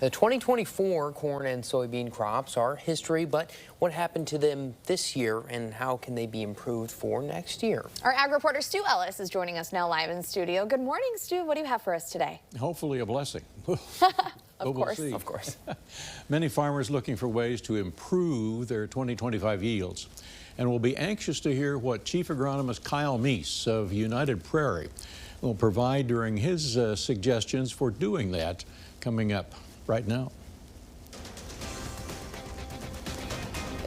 The 2024 corn and soybean crops are history, but what happened to them this year and how can they be improved for next year? Our ag reporter Stu Ellis is joining us now live in studio. Good morning, Stu. What do you have for us today? Hopefully a blessing. Of course. Of course. Many farmers looking for ways to improve their 2025 yields. And we'll be anxious to hear what Chief Agronomist Kyle Meece of United Prairie will provide during his suggestions for doing that coming up right now.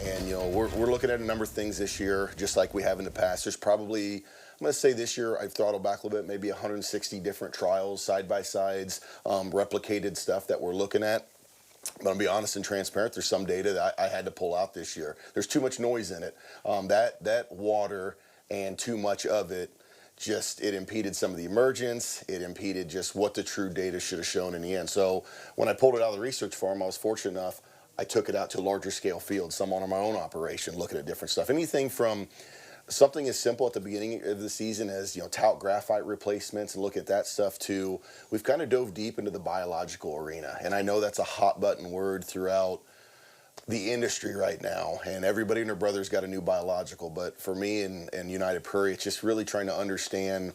And, you know, we're looking at a number of things this year, just like we have in the past. There's probably, I'm going to say this year, I've throttled back a little bit, maybe 160 different trials, side-by-sides, replicated stuff that we're looking at. But I'll be honest and transparent, there's some data that I had to pull out this year. There's too much noise in it. That water and too much of it, it impeded some of the emergence. It impeded just what the true data should have shown in the end. So when I pulled it out of the research farm, I was fortunate enough, I took it out to a larger scale field, some on my own operation, looking at different stuff. Anything from something as simple at the beginning of the season as, you know, talc graphite replacements and look at that stuff to, we've kind of dove deep into the biological arena. And I know that's a hot button word throughout the industry right now, and everybody and their brother's got a new biological, but for me and United Prairie, it's just really trying to understand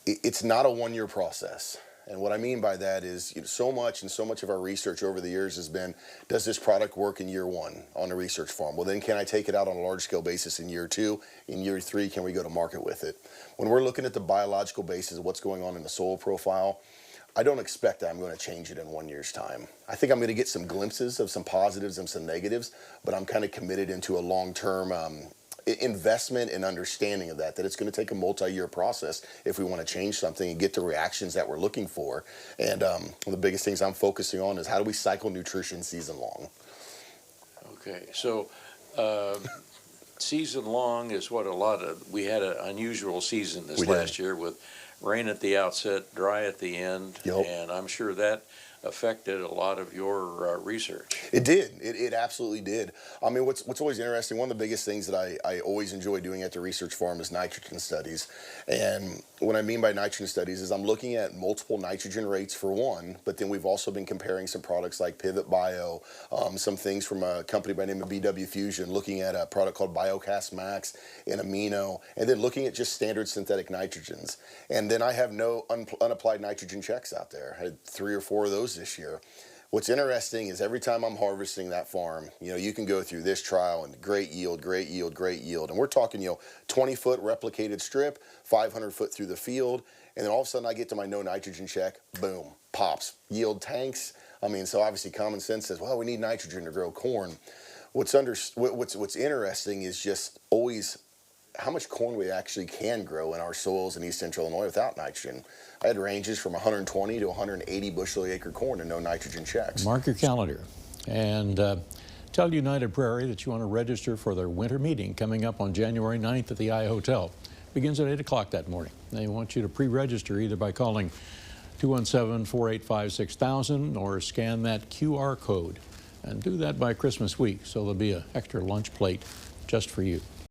it's not a one-year process. And what I mean by that is, you know, so much of our research over the years has been, does this product work in year one on the research farm? Well, then can I take it out on a large scale basis in year two? In year three, can we go to market with it? When we're looking at the biological basis of what's going on in the soil profile, I don't expect that I'm going to change it in 1 year's time. I think I'm going to get some glimpses of some positives and some negatives, but I'm kind of committed into a long-term investment and understanding of that it's going to take a multi-year process if we want to change something and get the reactions that we're looking for. And one of the biggest things I'm focusing on is how do we cycle nutrition season long? Okay, so season long is what we had an unusual season this last year with rain at the outset, dry at the end, and I'm sure that affected a lot of your research. It did. It absolutely did. I mean, what's always interesting, one of the biggest things that I always enjoy doing at the research farm is nitrogen studies. And what I mean by nitrogen studies is I'm looking at multiple nitrogen rates for one, but then we've also been comparing some products like Pivot Bio, some things from a company by the name of BW Fusion, looking at a product called BioCast Max in amino, and then looking at just standard synthetic nitrogens. And then I have no unapplied nitrogen checks out there. I had 3 or 4 of those this year. What's interesting is every time I'm harvesting that farm, you know, you can go through this trial and great yield, great yield, great yield. And we're talking, you know, 20-foot replicated strip, 500-foot through the field. And then all of a sudden I get to my no nitrogen check, boom, pops, yield tanks. I mean, so obviously common sense says, well, we need nitrogen to grow corn. What's interesting is just always how much corn we actually can grow in our soils in East Central Illinois without nitrogen. I had ranges from 120 to 180 bushel acre corn and no nitrogen checks. Mark your calendar and tell United Prairie that you want to register for their winter meeting coming up on January 9th at the I Hotel. Begins at 8 o'clock that morning. They want you to pre-register either by calling 217-485-6000 or scan that QR code, and do that by Christmas week, so there'll be an extra lunch plate just for you.